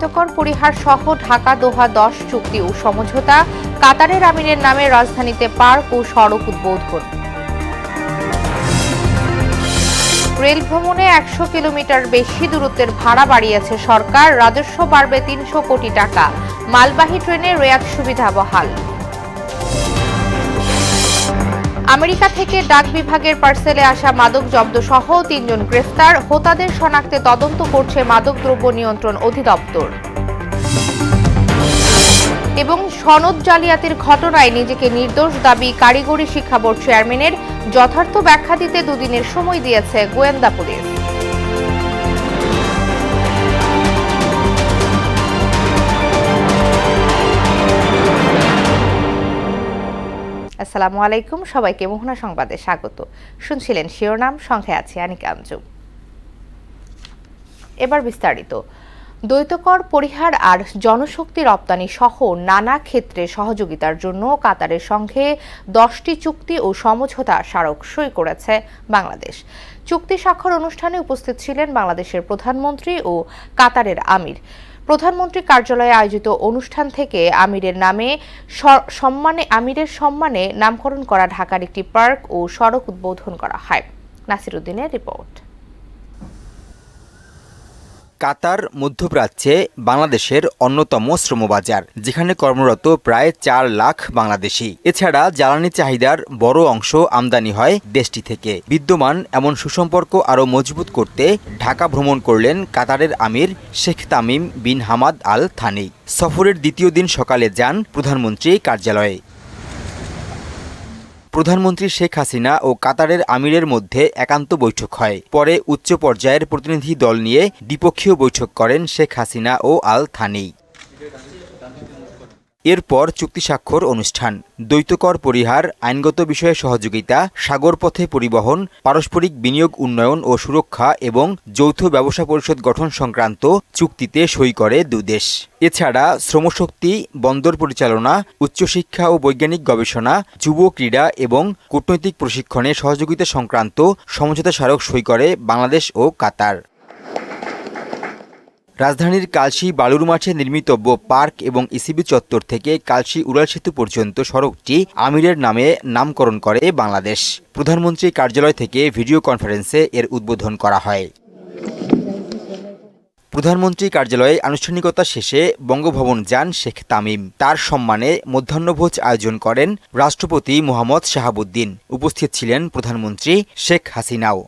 দ্বৈতকর পরিহার সহ ঢাকা দোহা 10 চুক্তি ও সমঝোতা, কাতারের আমিরের নামে রাজধানীতে পার্ক ও সড়ক উদ্বোধন। রেল ভ্রমণে 100 কিলোমিটার বেশি দূরত্বের ভাড়া বাড়িয়েছে সরকার, রাজস্ব বাড়বে 300 কোটি টাকা। মালবাহী ট্রেনে রেয়াত সুবিধা বহাল। আমেরিকা থেকে ডাক বিভাগের পার্সেলে আসা মাদক জব্দ সহ 3 জন গ্রেফতার, হোতাদের শনাক্তে তদন্ত করছে মাদকদ্রব্য নিয়ন্ত্রণ অধিদপ্তর। এবং সনদ জালিয়াতির ঘটনায় নিজেকে নির্দোষ দাবি কারিগরি শিক্ষা বোর্ড চেয়ারম্যানের, যথার্থ ব্যাখ্যা দিতে 2 দিনের সময় দিয়েছে গোয়েন্দা পুলিশ। আসসালামু আলাইকুম, সবাইকে মোহনা সংবাদে স্বাগত। শুনছিলেন শিরোনাম, সঙ্গে আছি আনিকা আঞ্জুম। এবার বিস্তারিত। দ্বৈতকর পরিহার আর জনশক্তি রপ্তানি সহ নানা ক্ষেত্রে সহযোগিতার জন্য কাতারের সঙ্গে 10টি চুক্তি ও সমঝোতা স্মারক সই করেছে বাংলাদেশ। চুক্তি স্বাক্ষর অনুষ্ঠানে উপস্থিত ছিলেন বাংলাদেশের প্রধানমন্ত্রী ও কাতারের আমির। প্রধানমন্ত্রী কার্যালয়ে আয়োজিত অনুষ্ঠান থেকে আমিরের সম্মানে নামকরণ করা ঢাকার একটি পার্ক ও সড়ক উদ্বোধন করা হয়। নাসির উদ্দিনের রিপোর্ট। কাতার মধ্যপ্রাচ্যে বাংলাদেশের অন্যতম শ্রমবাজার, যেখানে কর্মরত প্রায় 4 লাখ বাংলাদেশি। এছাড়া জ্বালানি চাহিদার বড় অংশ আমদানি হয় দেশটি থেকে। বিদ্যমান এমন সুসম্পর্ক আরও মজবুত করতে ঢাকা ভ্রমণ করলেন কাতারের আমির Sheikh Tamim bin Hamad Al Thani. সফরের দ্বিতীয় দিন সকালে যান প্রধানমন্ত্রী কার্যালয়ে। প্রধানমন্ত্রী শেখ হাসিনা ও কাতারের আমিরের মধ্যে একান্ত বৈঠক হয়। পরে উচ্চ পর্যায়ের প্রতিনিধি দল নিয়ে দ্বিপক্ষীয় বৈঠক করেন শেখ হাসিনা ও আল থানি। এরপর চুক্তি স্বাক্ষর অনুষ্ঠান। দ্বৈতকর পরিহার, আইনগত বিষয়ে সহযোগিতা, সাগরপথে পরিবহন, পারস্পরিক বিনিয়োগ উন্নয়ন ও সুরক্ষা এবং যৌথ ব্যবসা পরিষদ গঠন সংক্রান্ত চুক্তিতে সই করে 2 দেশ। এছাড়া শ্রমশক্তি, বন্দর পরিচালনা, উচ্চশিক্ষা ও বৈজ্ঞানিক গবেষণা, যুব ক্রীড়া এবং কূটনৈতিক প্রশিক্ষণে সহযোগিতা সংক্রান্ত সমঝোতা স্মারক সই করে বাংলাদেশ ও কাতার। রাজধানীর কালশী বালুর মাঠে নির্মিতব্য পার্ক এবং ইসিবি চত্বর থেকে কালশী উড়াল সেতু পর্যন্ত সড়কটি আমিরের নামে নামকরণ করে বাংলাদেশ। প্রধানমন্ত্রী কার্যালয় থেকে ভিডিও কনফারেন্সে এর উদ্বোধন করা হয়। প্রধানমন্ত্রী কার্যালয়ে আনুষ্ঠানিকতা শেষে বঙ্গভবন যান শেখ তামিম। তার সম্মানে মধ্যাহ্নভোজ আয়োজন করেন রাষ্ট্রপতি মোহাম্মদ শাহাবুদ্দিন। উপস্থিত ছিলেন প্রধানমন্ত্রী শেখ হাসিনাও।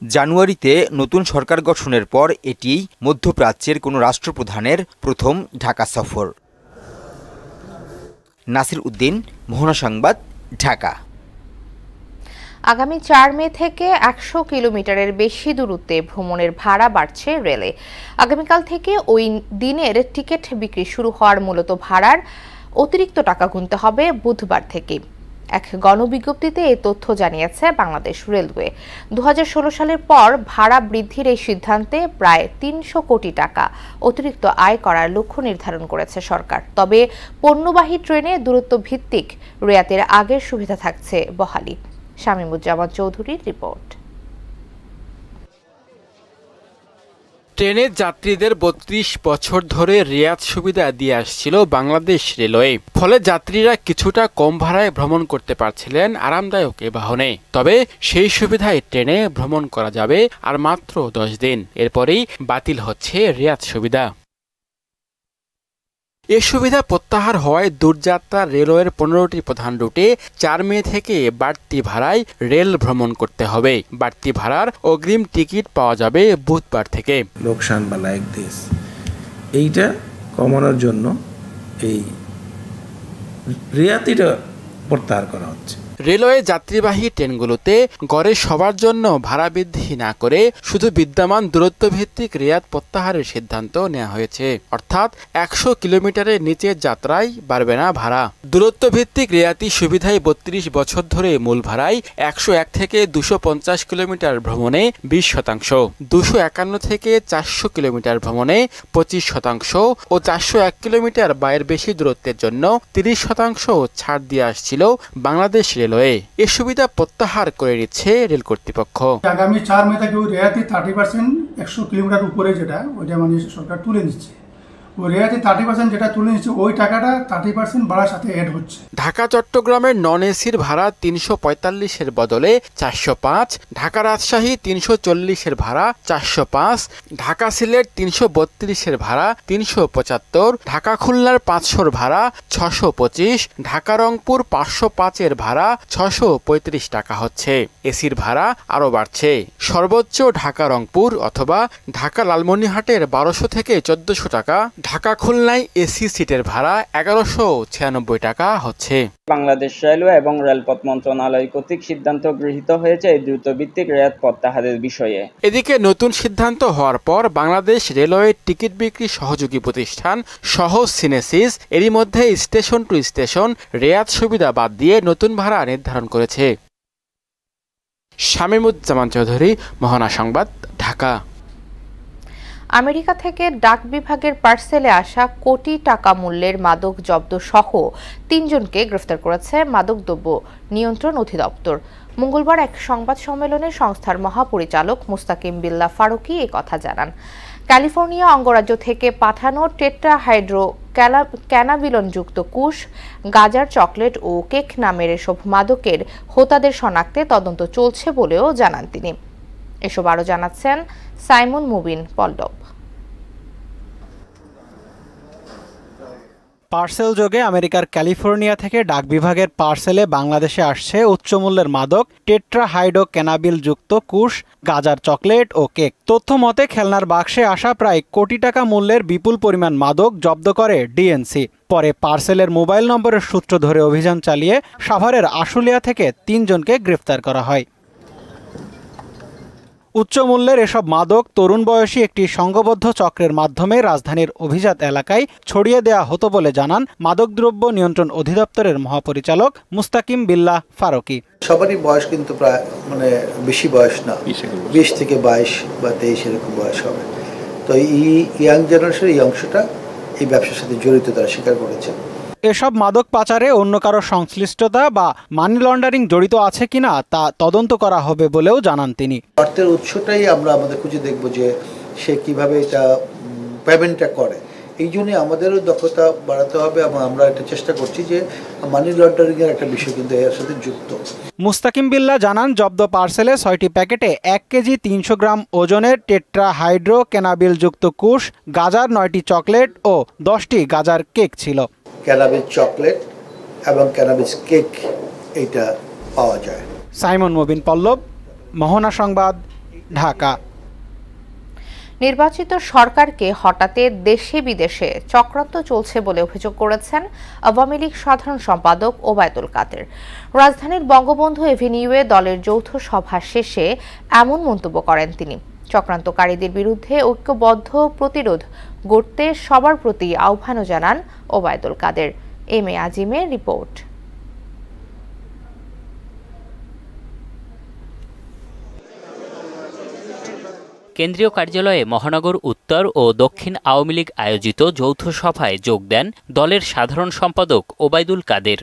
জানুয়ারিতে নতুন সরকার গঠনের পর এটি মধ্যপ্রাচ্যের কোনো রাষ্ট্রপ্রধানের প্রথম ঢাকা সফর। নাসির উদ্দিন, মোহনা সংবাদ, ঢাকা। আগামী 4 মে থেকে 100 কিলোমিটারের বেশি দূরত্বে ভ্রমণের ভাড়া বাড়ছে রেলে। আগামীকাল থেকে ওই দিনের টিকিট বিক্রি শুরু হওয়ার মূলত ভাড়ার অতিরিক্ত টাকা গুনতে হবে বুধবার থেকে। এক গণবিজ্ঞপ্তিতে এই তথ্য জানিয়েছে বাংলাদেশ রেলওয়ে। 2016 সালের পর ভাড়া বৃদ্ধির এই সিদ্ধান্তে প্রায় 300 কোটি টাকা অতিরিক্ত আয় করার লক্ষ্য নির্ধারণ করেছে সরকার। তবে পণ্যবাহী ট্রেনে দূরত্ব ভিত্তিক রেয়াতের আগের সুবিধা থাকছে বহালি। শামীমুজ্জামান চৌধুরীর রিপোর্ট। ট্রেনের যাত্রীদের 32 বছর ধরে রেয়াত সুবিধা দিয়ে আসছিল বাংলাদেশ রেলওয়ে। ফলে যাত্রীরা কিছুটা কম ভাড়ায় ভ্রমণ করতে পারছিলেন আরামদায়ক এ বাহনে। তবে সেই সুবিধায় ট্রেনে ভ্রমণ করা যাবে আর মাত্র 10 দিন। এরপরেই বাতিল হচ্ছে রেয়াত সুবিধা। এ সুবিধা প্রত্যাহার হওয়ায় দূরযাত্রা রেলওয়ের 15টি প্রধান রুটে 4 মে থেকে বাড়তি ভাড়ায় রেল ভ্রমণ করতে হবে। বাড়তি ভাড়ার অগ্রিম টিকিট পাওয়া যাবে বুধবার থেকে। লোকসান বা লাইক দিস এইটা কমানোর জন্য এই রিয়াতিটা প্রত্যাহার করা হচ্ছে। রেলওয়ে যাত্রীবাহী ট্রেনগুলোতে গড়ে সবার জন্য ভাড়া বৃদ্ধি না করে শুধু বিদ্যমান দূরত্ব ভিত্তিক রেয়াত প্রত্যাহারের সিদ্ধান্ত নেওয়া হয়েছে। অর্থাৎ 100 কিলোমিটারের নিচে যাত্রায় বাড়বে না ভাড়া। দূরত্ব ভিত্তিক রেয়াতি সুবিধায় 32 বছর ধরে মূল ভাড়ায় 101 থেকে 250 কিলোমিটার ভ্রমণে 20%, 251 থেকে 400 কিলোমিটার ভ্রমণে 25% ও 401 কিলোমিটার বা এর বেশি দূরত্বের জন্য 30% ছাড় দিয়ে আসছিল বাংলাদেশ রেলওয়ে। রেলওয়ে। এ সুবিধা প্রত্যাহার করে নিচ্ছে রেল কর্তৃপক্ষ। আগামী 4 মে থেকে ওই রেয়াতি 30% 100 কিলোমিটার উপরে যেটা ওইটা মানে সরকার তুলে নিচ্ছে। ওই রেয়াতি 30% যেটা তুলে নিচ্ছে ওই টাকাটা 30% ভাড়ার সাথে অ্যাড হচ্ছে। ঢাকা চট্টগ্রামের নন এসির ভাড়া 345-এর বদলে 405, ঢাকা রাজশাহী 340-এর ভাড়া 405, ঢাকা সিলেট 332-এর ভাড়া 375, ঢাকা খুলনার 500-র ভাড়া 625, ঢাকা রংপুর 505-এর ভাড়া 635 টাকা হচ্ছে। এসির ভাড়া আরও বাড়ছে। সর্বোচ্চ ঢাকা রংপুর অথবা ঢাকা লালমনিরহাটের 1200 থেকে 1400 টাকা, ঢাকা খুলনায় এসি সিটের ভাড়া 1196 টাকা হচ্ছে। বাংলাদেশ রেলওয়ে এবং রেলপথ মন্ত্রণালয় কর্তৃক সিদ্ধান্ত গৃহীত হয়েছে এই দ্রুতভিত্তিক রেয়াত প্রত্যাহারের বিষয়ে। এদিকে নতুন সিদ্ধান্ত হওয়ার পর বাংলাদেশ রেলওয়ে টিকিট বিক্রি সহযোগী প্রতিষ্ঠান সহজ সিনেসিস এরই মধ্যে স্টেশন টু স্টেশন রেয়াত সুবিধা বাদ দিয়ে নতুন ভাড়া নির্ধারণ করেছে। শামীমুজ্জামান চৌধুরী, মোহনা সংবাদ, ঢাকা। আমেরিকা থেকে ডাক বিভাগের পার্সেলে আসা কোটি টাকা মূল্যের মাদক জব্দ সহ 3 জনকে গ্রেফতার করেছে মাদকদ্রব্য নিয়ন্ত্রণ অধিদপ্তর। মঙ্গলবার এক সংবাদ সম্মেলনে সংস্থার মহাপরিচালক মুস্তাকিম বিল্লাহ ফারুকী এ কথা জানান। ক্যালিফোর্নিয়া অঙ্গরাজ্য থেকে পাঠানো টেট্রাহাইড্রো ক্যানাবিলনযুক্ত কুশ, গাজার চকলেট ও কেক নামের এসব মাদকের হোতাদের শনাক্তে তদন্ত চলছে বলেও জানান তিনি। এসব আরও জানাচ্ছেন সাইমন মুবিন পল্লব। পার্সেল যোগে আমেরিকার ক্যালিফোর্নিয়া থেকে ডাক বিভাগের পার্সেলে বাংলাদেশে আসছে উচ্চমূল্যের মাদক টেট্রাহাইড্রো ক্যানাবিল যুক্ত কুশ, গাজার চকলেট ও কেক। তথ্য মতে খেলনার বাক্সে আসা প্রায় কোটি টাকা মূল্যের বিপুল পরিমাণ মাদক জব্দ করে ডিএনসি। পরে পার্সেলের মোবাইল নম্বরের সূত্র ধরে অভিযান চালিয়ে সাভারের আশুলিয়া থেকে 3 জনকে গ্রেফতার করা হয়। উচ্চমূল্যের এসব মাদক তরুণ বয়সী একটি সংঘবদ্ধ চক্রের মাধ্যমে রাজধানীর অভিজাত এলাকায় ছড়িয়ে দেওয়া হতো বলে জানান মাদকদ্রব্য নিয়ন্ত্রণ অধিদপ্তরের মহাপরিচালক মুস্তাকিম বিল্লাহ ফারুকী। সবারই বয়স কিন্তু প্রায় বেশি বয়স না, 20 থেকে 22 বা 23 এরকম বয়স হবে। তো এই ইয়াং জেনারেশনের এই অংশটা এই ব্যবসার সাথে জড়িত তারা স্বীকার করেছে। এসব মাদক পাচারে অন্য কারো সংশ্লিষ্টতা বা মানি লন্ডারিং জড়িত আছে কিনা তা তদন্ত করা হবে বলেও জানান তিনি। অর্থের উৎসটাই আমরা আমাদের খুঁজে দেখব যে সে কিভাবে এটা পেমেন্টটা করে। এই জন্য আমাদেরও দক্ষতা বাড়াতে হবে এবং আমরা এটা চেষ্টা করছি যে মানি লন্ডারিং এর একটা বিষয় কিন্তু এর সাথে যুক্ত। মুস্তাকিম বিল্লাহ জানান জব্দ পার্সেলে 6টি প্যাকেটে 1 কেজি 300 গ্রাম ওজনের টেট্রাহাইড্রো ক্যানাবিল যুক্ত কুশ, গাজার 9টি চকলেট ও 10টি গাজার কেক ছিল। ক্যানাবিস চকলেট এবং ক্যানাবিস কেক এটা পাওয়া যায়। সাইমন মুবিন পল্লব, মোহনা সংবাদ, ঢাকা। নির্বাচিত সরকারকে হটাতে দেশে বিদেশে চক্রান্ত চলছে বলে অভিযোগ করেছেন আওয়ামী লীগ সাধারণ সম্পাদক ওবায়দুল কাদের। রাজধানীর বঙ্গবন্ধু এভিনিউয়ে দলের যৌথ সভা শেষে এমন মন্তব্য করেন তিনি। চক্রান্তকারীদের বিরুদ্ধে ঐক্যবদ্ধ প্রতিরোধ গড়তে সবার প্রতি আহ্বানও জানান Obaidul Quader. M A আজিমের report. কেন্দ্রীয় কার্যালয়ে মহানগর উত্তর ও দক্ষিণ আওয়ামী লীগ আয়োজিত যৌথ সভায় যোগ দেন দলের সাধারণ সম্পাদক ওবায়দুল কাদের।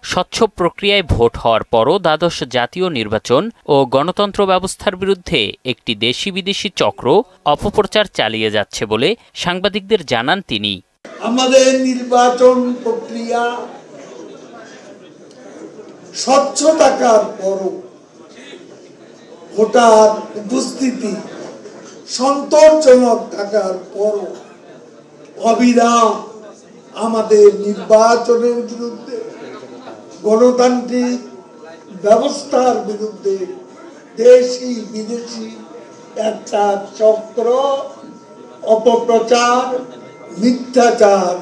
স্বচ্ছ প্রক্রিয়ায় ভোট হওয়ার পরও দ্বাদশ জাতীয় নির্বাচন ও গণতন্ত্র ব্যবস্থার বিরুদ্ধে একটি দেশি বিদেশি চক্র অপপ্রচার চালিয়ে যাচ্ছে বলে সাংবাদিকদের জানান তিনি। আমাদের নির্বাচন প্রক্রিয়া স্বচ্ছ থাকার পরও ভোটার উপস্থিতি সন্তোষজনক থাকার পরও অবিরাম আমাদের নির্বাচনের বিরুদ্ধে, গণতান্ত্রিক ব্যবস্থার বিরুদ্ধে দেশি বিদেশি একটা চক্র অপপ্রচার, মিথ্যাচার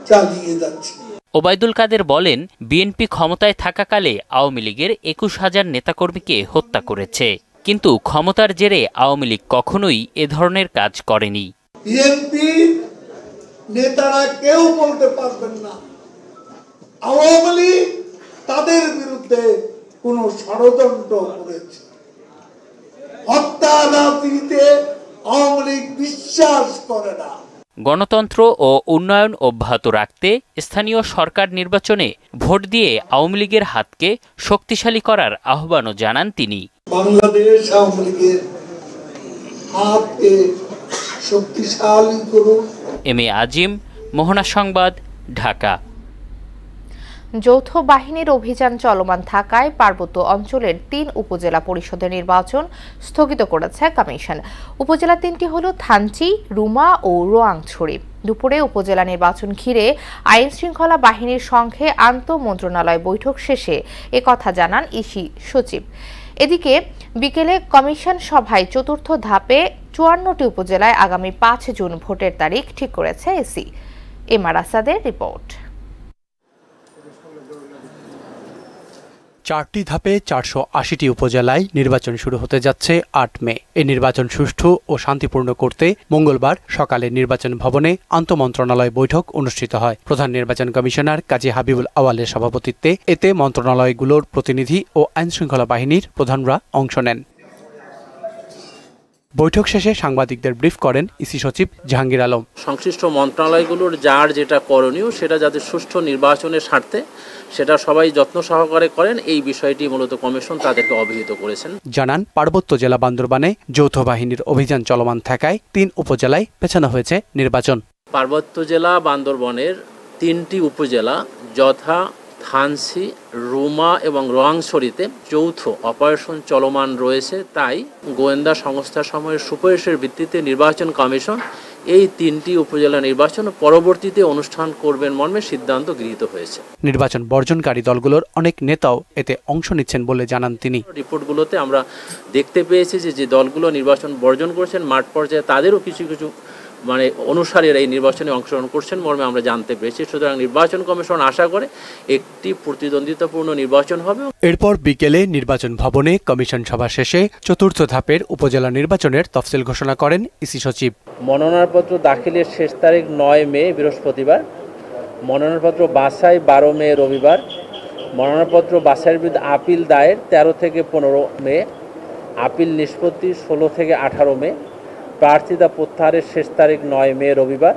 চালিয়ে যাচ্ছে। ওবায়দুল কাদের বলেন, বিএনপি ক্ষমতায় থাকাকালে আওয়ামী লীগের 21,000 নেতাকর্মীকে হত্যা করেছে, কিন্তু ক্ষমতার জেরে আওয়ামী লীগ কখনোই এ ধরনের কাজ করেনি। বিএনপি নেতারা কেউ বলতে পারবেন না আওয়ামী লীগ তাদের বিরুদ্ধে কোন ষড়যন্ত্র করেছে। হত্যা রাজনীতিতে আওয়ামী লীগ বিশ্বাস করে না। গণতন্ত্র ও উন্নয়ন অব্যাহত রাখতে স্থানীয় সরকার নির্বাচনে ভোট দিয়ে আওয়ামী লীগের হাতকে শক্তিশালী করার আহ্বানও জানান তিনি। বাংলাদেশ আওয়ামী লীগের হাতকে শক্তিশালী করুন। এম এ আজিম, মোহনা সংবাদ, ঢাকা। যৌথ বাহিনীর অভিযান চলমান থাকায় পার্বত্য অঞ্চলের ৩ উপজেলা পরিষদের নির্বাচন স্থগিত করেছে কমিশন। উপজেলা ৩টি হল থানচি, রুমা ও রোয়াংছড়ি। দুপুরে উপজেলা নির্বাচন ঘিরে আইন শৃঙ্খলা বাহিনীর সঙ্গে আন্তঃমন্ত্রণালয় বৈঠক শেষে একথা জানান ইসি সচিব। এদিকে বিকেলে কমিশন সভায় চতুর্থ ধাপে ৫৪টি উপজেলায় আগামী ৫ জুন ভোটের তারিখ ঠিক করেছে ইসি। এম আর আসাদের রিপোর্ট। 4টি ধাপে 480টি উপজেলায় নির্বাচন শুরু হতে যাচ্ছে 8 মে। এই নির্বাচন সুষ্ঠু ও শান্তিপূর্ণ করতে মঙ্গলবার সকালে নির্বাচন ভবনে আন্তঃমন্ত্রণালয় বৈঠক অনুষ্ঠিত হয়। প্রধান নির্বাচন কমিশনার কাজী হাবিবুল আওয়ালের সভাপতিত্বে এতে মন্ত্রণালয়গুলোর প্রতিনিধি ও আইনশৃঙ্খলা বাহিনীর প্রধানরা অংশ নেন। বৈঠক শেষে সাংবাদিকদের ব্রিফ করেন ইসি সচিব জাহাঙ্গীর আলম। সংশ্লিষ্ট মন্ত্রণালয়গুলোর যার যেটা করণীয় সেটা যাতে সুষ্ঠু নির্বাচনের স্বার্থে সেটা সবাই যত্ন সহকারে করেন, এই বিষয়টি মূলত কমিশন তাদেরকে অবহিত করেছেন। জানান পার্বত্য জেলা বান্দরবানে যৌথ বাহিনীর অভিযান চলমান থাকায় 3 উপজেলায় পেছানো হয়েছে নির্বাচন। পার্বত্য জেলা বান্দরবনের 3টি উপজেলা যথা থানচি, রুমা এবং রোয়াংছড়িতে যৌথ অপারেশন চলমান রয়েছে। তাই গোয়েন্দা সংস্থাসমূহের সুপারিশের ভিত্তিতে নির্বাচন কমিশন এই 3টি উপজেলা নির্বাচন পরবর্তীতে অনুষ্ঠান করবেন মর্মে সিদ্ধান্ত গৃহীত হয়েছে। নির্বাচন বর্জনকারী দলগুলোর অনেক নেতাও এতে অংশ নিচ্ছেন বলে জানান তিনি। রিপোর্টগুলোতে আমরা দেখতে পেয়েছি যে দলগুলো নির্বাচন বর্জন করেছেন মাঠ পর্যায়ে তাদেরও কিছু অনুসারীরা এই নির্বাচনে অংশগ্রহণ করছেন মর্মে আমরা জানতে পেরেছি। সুতরাং নির্বাচন কমিশন আশা করে একটি প্রতিদ্বন্দ্বিতাপূর্ণ নির্বাচন হবে। এরপর বিকেলে নির্বাচন ভবনে কমিশন সভা শেষে চতুর্থ ধাপের উপজেলা নির্বাচনের তফসিল ঘোষণা করেন ইসি সচিব। মনোনয়নপত্র দাখিলের শেষ তারিখ 9 মে বৃহস্পতিবার, মনোনয়নপত্র বাছাই 12 মে রবিবার, মনোনয়নপত্র বাছাইয়ের বিরুদ্ধে আপিল দায়ের 13 থেকে 15 মে, আপিল নিষ্পত্তি 16 থেকে 18 মে, প্রার্থিতা প্রত্যাহারের শেষ তারিখ 9 মে রবিবার,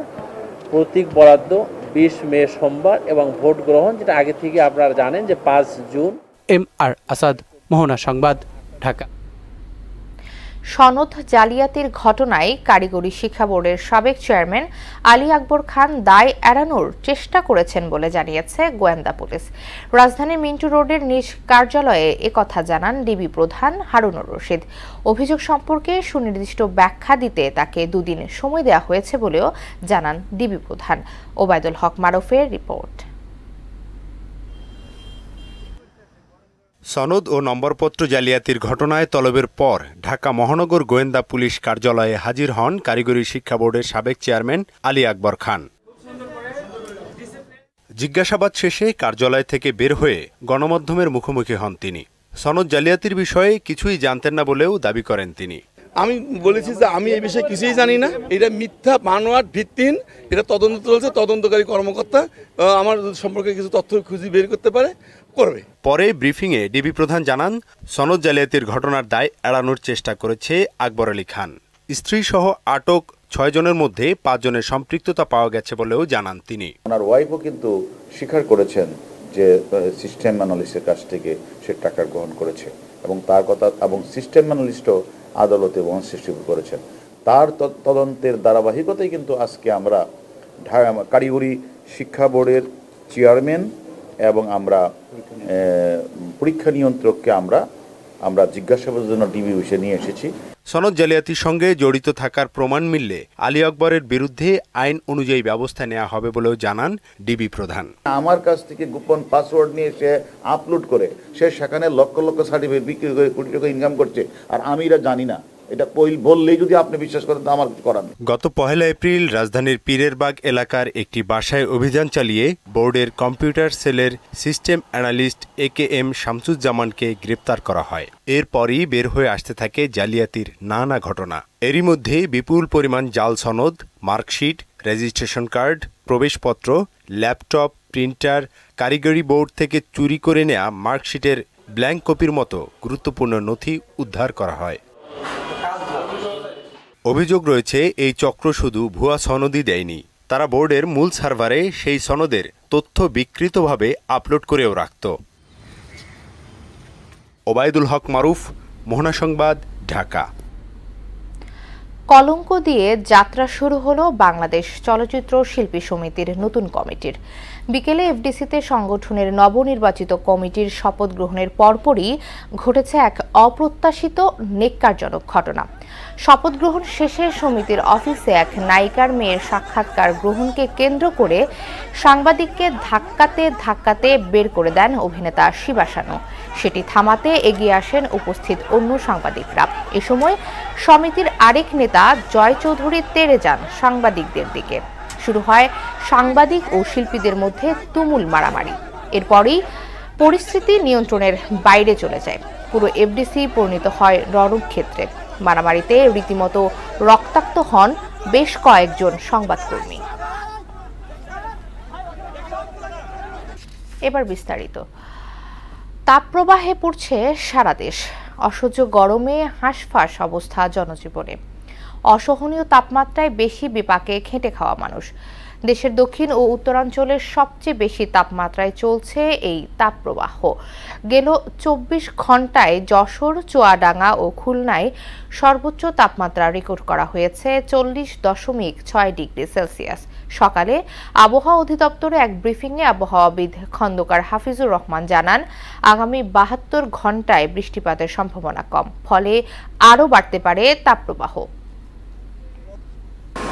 প্রতীক বরাদ্দ 20 মে সোমবার এবং ভোট গ্রহণ যেটা আগে থেকে আপনারা জানেন যে 5 জুন। এম আর আসাদ, মোহনা সংবাদ, ঢাকা। সনদ জালিয়াতির ঘটনায় কারিগরি শিক্ষা বোর্ডের সাবেক চেয়ারম্যান আলী আকবর খান দায় এড়ানোর চেষ্টা করেছেন বলে জানিয়েছে গোয়েন্দা পুলিশ। রাজধানীর মিন্টু রোডের নিজ কার্যালয়ে একথা জানান ডিবি প্রধান হারুনুর রশিদ। অভিযোগ সম্পর্কে সুনির্দিষ্ট ব্যাখ্যা দিতে তাকে 2 দিন সময় দেওয়া হয়েছে বলেও জানান ডিবি প্রধান। ওবায়দুল হক মারুফের রিপোর্ট। সনদ ও নম্বরপত্র জালিয়াতির ঘটনায় তলবের পর ঢাকা মহানগর গোয়েন্দা পুলিশ কার্যালয়ে হাজির হন কারিগরি শিক্ষা বোর্ডের সাবেক চেয়ারম্যান আলী আকবর খান। জিজ্ঞাসাবাদ শেষে কার্যালয় থেকে বের হয়ে গণমাধ্যমের মুখোমুখি হন তিনি। সনদ জালিয়াতির বিষয়ে কিছুই জানতেন না বলেও দাবি করেন তিনি। আমি বলেছি যে আমি এই বিষয়ে কিছুই জানি না, এটা মিথ্যা বানোয়াট ভিত্তিহীন, এটা তদন্ত চলছে, তদন্তকারী কর্মকর্তা আমার সম্পর্কে কিছু তথ্য খুঁজে বের করতে পারে করবে। পরে ব্রিফিংয়ে ডিবি প্রধান জানান সনদ জালিয়াতির ঘটনার দায় এড়ানোর চেষ্টা করেছে আকবর আলী খান। স্ত্রী সহ আটক 6 জনের মধ্যে 5 জনের সম্পৃক্ততা পাওয়া গেছে বলেও জানান তিনি। ওনার ওয়াইফও কিন্তু স্বীকার করেছেন যে সিস্টেম অ্যানালিস্টের কাছ থেকে সে টাকা গ্রহণ করেছে এবং তার কথা এবং সিস্টেম অ্যানালিস্টও আদালতে সৃষ্টি করেছেন। তার তদন্তের ধারাবাহিকতায় কিন্তু আজকে আমরা কারিগরি শিক্ষা বোর্ডের চেয়ারম্যান এবং আমরা পরীক্ষা নিয়ন্ত্রককে আমরা জিজ্ঞাসাবাদের জন্য ডিবি অফিসে নিয়ে এসেছি। সনদ জালিয়াতির সঙ্গে জড়িত থাকার প্রমাণ মিললে আলী আকবরের বিরুদ্ধে আইন অনুযায়ী ব্যবস্থা নেওয়া হবে বলেও জানান ডিবি প্রধান। আমার কাছ থেকে গোপন পাসওয়ার্ড নিয়ে সে আপলোড করে সে সেখানে লক্ষ লক্ষ সার্টিফিকেট বিক্রি করে কোটি টাকা ইনকাম করছে, আর আমি এটা জানি না। এটা বললেই যদি আপনি বিশ্বাস করেন তা আমার করার নেই। গত 1 এপ্রিল রাজধানীর পীরেরবাগ এলাকার একটি বাসায় অভিযান চালিয়ে বোর্ডের কম্পিউটার সেলের সিস্টেম অ্যানালিস্ট AKM শামসুজ্জামানকে গ্রেপ্তার করা হয়। এরপরই বের হয়ে আসতে থাকে জালিয়াতির নানা ঘটনা। এরই মধ্যে বিপুল পরিমাণ জাল সনদ, মার্কশিট, রেজিস্ট্রেশন কার্ড, প্রবেশপত্র, ল্যাপটপ, প্রিন্টার, কারিগরি বোর্ড থেকে চুরি করে নেওয়া মার্কশিটের ব্ল্যাঙ্ক কপির মতো গুরুত্বপূর্ণ নথি উদ্ধার করা হয়। অভিযোগ রয়েছে এই চক্র শুধু ভুয়া সনদই দেয়নি, তারা বোর্ডের মূল সার্ভারে সেই সনদের তথ্য বিকৃতভাবে আপলোড করেও রাখত। ওবায়দুল হক মারুফ, মোহনা সংবাদ, ঢাকা। কলঙ্ক দিয়ে যাত্রা শুরু হলো বাংলাদেশ চলচ্চিত্র শিল্পী সমিতির নতুন কমিটির। বিকেলে এফডিসিতে সংগঠনের নবনির্বাচিত কমিটির শপথ গ্রহণের পরপরই ঘটেছে এক অপ্রত্যাশিত নেক্কারজনক ঘটনা। শপথ গ্রহণ শেষে সমিতির অফিসে এক নায়িকার মেয়ের সাক্ষাৎকার গ্রহণকে কেন্দ্র করে সাংবাদিককে ধাক্কাতে বের করে দেন অভিনেতা শিবা শানু। সেটি থামাতে এগিয়ে আসেন উপস্থিত অন্য সাংবাদিকরা। এ সময় সমিতির আরেক নেতা জয় চৌধুরী তেড়ে যান সাংবাদিকদের দিকে। শুরু হয় সাংবাদিক ও শিল্পীদের মধ্যে তুমুল মারামারি। এরপরই পরিস্থিতি নিয়ন্ত্রণের বাইরে চলে যায়। পুরো এফডিসি পরিণত হয় রণক্ষেত্রে। মারামারিতে রীতিমতো রক্তাক্ত হন বেশ কয়েকজন সংবাদকর্মী। এবার বিস্তারিত। তাপপ্রবাহে পড়ছে সারা দেশ। অসহ্য গরমে হাঁসফাঁস অবস্থা জনজীবনে। অসহনীয় তাপমাত্রায় বেশি বিপাকে খেটে খাওয়া মানুষ। দেশের দক্ষিণ ও উত্তরাঞ্চলের সবচেয়ে বেশি তাপমাত্রায় চলছে এই তাপপ্রবাহ। গেল 24 ঘন্টায় যশোর, চুয়াডাঙ্গা ও খুলনায় সর্বোচ্চ তাপমাত্রা রেকর্ড করা হয়েছে 40.6 ডিগ্রি সেলসিয়াস। সকালে আবহাওয়া অধিদপ্তরে এক ব্রিফিংয়ে আবহাওয়াবিদ খন্দকার হাফিজুর রহমান জানান, আগামী 72 ঘন্টায় বৃষ্টিপাতের সম্ভাবনা কম, ফলে আরও বাড়তে পারে তাপপ্রবাহ।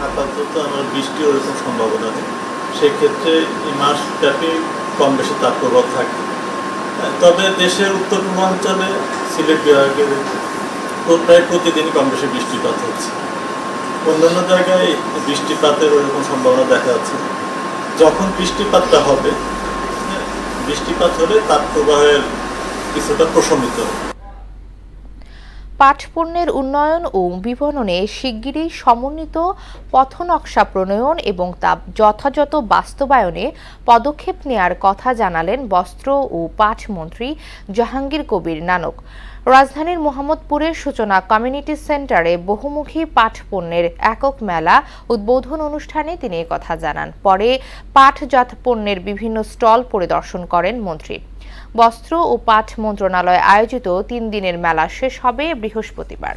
আপাতত আমার বৃষ্টির ওরকম সম্ভাবনা নেই। সেক্ষেত্রে এই মাসব্যাপী কম বেশি তাপপ্রবাহ থাকে। তবে দেশের উত্তর পূর্বাঞ্চলে সিলেট বিভাগের প্রায় প্রতিদিনই কম বেশি বৃষ্টিপাত হচ্ছে। অন্যান্য জায়গায় বৃষ্টিপাতের ওরকম সম্ভাবনা দেখা যাচ্ছে। যখন বৃষ্টিপাতটা হবে, বৃষ্টিপাত হলে তাপপ্রবাহের কিছুটা প্রশমিত হবে। পাট পণ্যের উন্নয়ন ও বিপণনে শিগগিরই সমন্বিত পথনকশা প্রণয়ন এবং তা যথাযথ বাস্তবায়নে পদক্ষেপ নেয়ার কথা জানালেন বস্ত্র ও পাট মন্ত্রী জাহাঙ্গীর কবির নানক। রাজধানীর মোহাম্মদপুরের সূচনা কমিউনিটি সেন্টারে বহুমুখী পাট পণ্যের একক মেলা উদ্বোধন অনুষ্ঠানে তিনি কথা জানান। পরে পাটজাত পণ্যের বিভিন্ন স্টল পরিদর্শন করেন মন্ত্রী। বস্ত্র ও পাট মন্ত্রণালয় আয়োজিত 3 দিনের মেলা শেষ হবে বৃহস্পতিবার।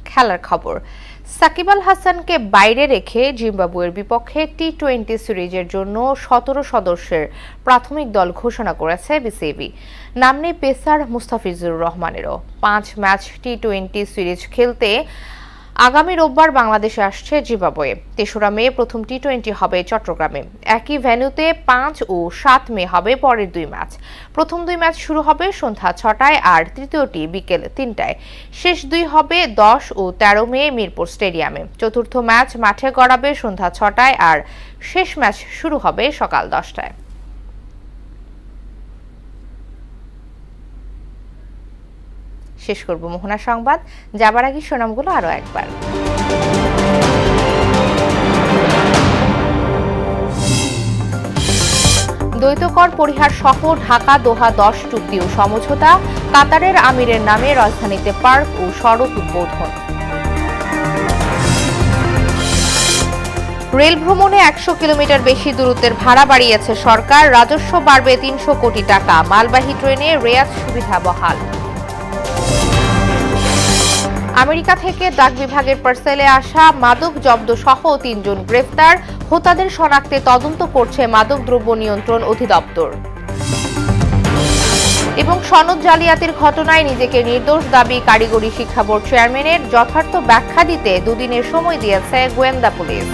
খেলার খবর। সাকিব আল হাসানকে বাইরে রেখে জিম্বাবুয়ের বিপক্ষে টি-20 সিরিজের জন্য 17 সদস্যের প্রাথমিক দল ঘোষণা করেছে বিসিবি। নাম নেই পেসার মুস্তাফিজুর রহমানেরও। 5 ম্যাচ টি-20 সিরিজ খেলতে আগামী রোববার বাংলাদেশে আসছে জিম্বাবুয়ে। 3রা মে প্রথম টি-20 হবে চট্টগ্রামে। একই ভেন্যুতে 5 ও 7 মে হবে পরের 2 ম্যাচ। প্রথম 2 ম্যাচ শুরু হবে সন্ধ্যা 6টায় আর তৃতীয়টি বিকেল 3টায়। শেষ 2 হবে 10 ও 13 মে মিরপুর স্টেডিয়ামে। চতুর্থ ম্যাচ মাঠে গড়াবে সন্ধ্যা 6টায় আর শেষ ম্যাচ শুরু হবে সকাল 10টায়। শেষ করব মোহনা সংবাদ। যাবার আগে শোনামগুলো আরো একবার। দ্বৈত কর পরিহার সহ ঢাকা দোহা 10 চুক্তি ও সমঝোতা। কাতারের আমিরের নামে রাজধানীতে পার্ক ও সড়ক উদ্বোধন। রেল ভ্রমণে 100 কিলোমিটার বেশি দূরত্বের ভাড়া বাড়িয়েছে সরকার। রাজস্ব বাড়বে 300 কোটি টাকা। মালবাহী ট্রেনে রেয়াত সুবিধা বহাল। আমেরিকা থেকে ডাক বিভাগের পার্সেলে আসা মাদক জব্দ সহ 3 জন গ্রেফতার। হোতাদের শনাক্তে তদন্ত করছে মাদক দ্রব্য নিয়ন্ত্রণ অধিদপ্তর। এবং সনদ জালিয়াতির ঘটনায় নিজেকে নির্দোষ দাবি কারিগরি শিক্ষা বোর্ড চেয়ারম্যানের। যথার্থ ব্যাখ্যা দিতে 2 দিনের সময় দিয়েছে গোয়েন্দা পুলিশ।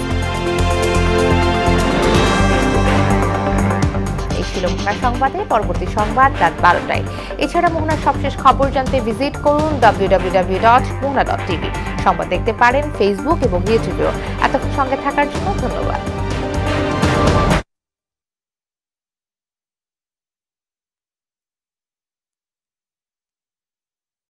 মোহনা সংবাদে পরবর্তী সংবাদ রাত 12টায়। এছাড়া মোহনার সবশেষ খবর জানতে ভিজিট করুন www.mohna.tv। সংবাদ দেখতে পারেন ফেসবুক এবং ইউটিউবেও। এতক্ষণ সঙ্গে থাকার জন্য ধন্যবাদ।